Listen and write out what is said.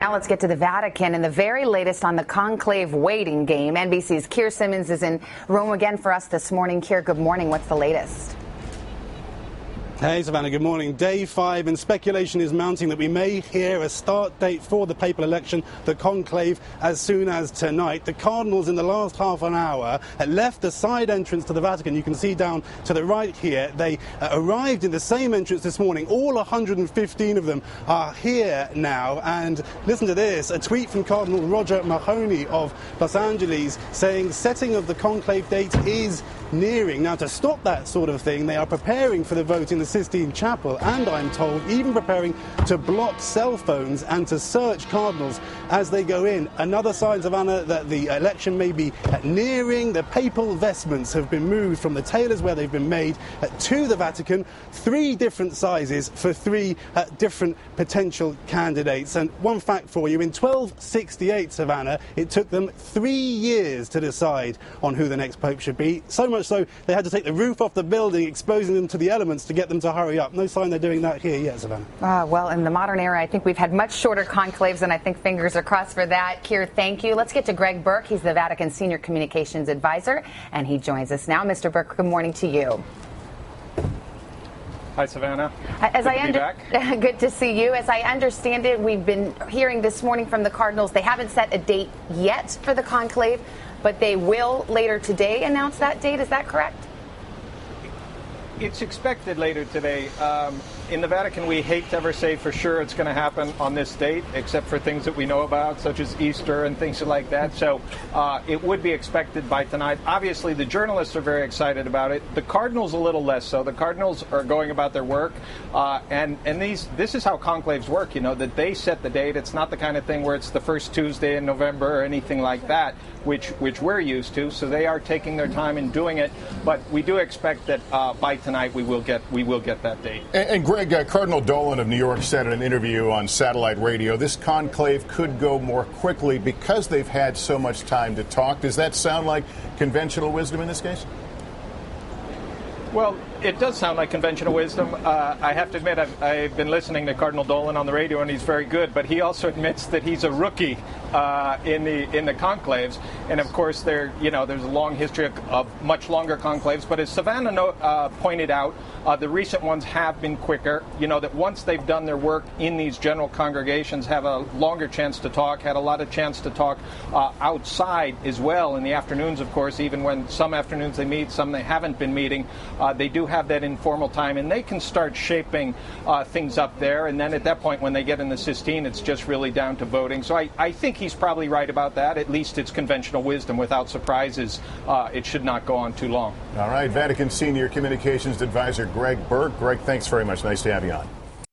Now let's get to the Vatican and the very latest on the conclave waiting game. NBC's Keir Simmons is in Rome again for us this morning. Keir, good morning. What's the latest? Hey, Savannah, good morning. Day 5, and speculation is mounting that we may hear a start date for the papal election, the conclave, as soon as tonight. The Cardinals, in the last half an hour, had left the side entrance to the Vatican. You can see down to the right here. They arrived in the same entrance this morning. All 115 of them are here now. And listen to this, a tweet from Cardinal Roger Mahoney of Los Angeles saying setting of the conclave date is nearing. Now, to stop that sort of thing, they are preparing for the vote in the Sistine Chapel, and I'm told even preparing to block cell phones and to search cardinals as they go in. Another sign, Savannah, that the election may be nearing. The papal vestments have been moved from the tailors where they've been made to the Vatican. 3 different sizes for 3 different potential candidates. And one fact for you, in 1268, Savannah, it took them 3 years to decide on who the next pope should be. So much so they had to take the roof off the building, exposing them to the elements to get them to hurry up. No sign they're doing that here yet, Savannah. Well, in the modern era, I think we've had much shorter conclaves, and I think fingers are crossed for that. Keir, thank you. Let's get to Greg Burke. He's the Vatican Senior Communications Advisor, and he joins us now. Mr. Burke, good morning to you. Hi, Savannah. Good to see you. As I understand it, we've been hearing this morning from the Cardinals. They haven't set a date yet for the conclave, but they will later today announce that date. Is that correct? It's expected later today. In the Vatican, we hate to ever say for sure it's going to happen on this date, except for things that we know about, such as Easter and things like that. So it would be expected by tonight. Obviously, the journalists are very excited about it. The Cardinals a little less so. The Cardinals are going about their work, and this is how conclaves work. You know, that they set the date. It's not the kind of thing where it's the first Tuesday in November or anything like that, which we're used to. So they are taking their time in doing it. But we do expect that by tonight we will get that date. And Greg, Cardinal Dolan of New York said in an interview on satellite radio, this conclave could go more quickly because they've had so much time to talk. Does that sound like conventional wisdom in this case? Well, it does sound like conventional wisdom. I have to admit, I've been listening to Cardinal Dolan on the radio, and he's very good. But he also admits that he's a rookie in the conclaves, and of course, there's a long history of much longer conclaves. But as Savannah pointed out, the recent ones have been quicker. You know that once they've done their work in these general congregations, have a longer chance to talk. Had a lot of chance to talk outside as well in the afternoons, of course. Even when some afternoons they meet, some they haven't been meeting. They do have that informal time, and they can start shaping things up there. And then at that point, when they get in the Sistine, it's just really down to voting. So I think he's probably right about that. At least it's conventional wisdom. Without surprises, it should not go on too long. All right, Vatican Senior Communications Advisor Greg Burke. Greg, thanks very much. Nice to have you on.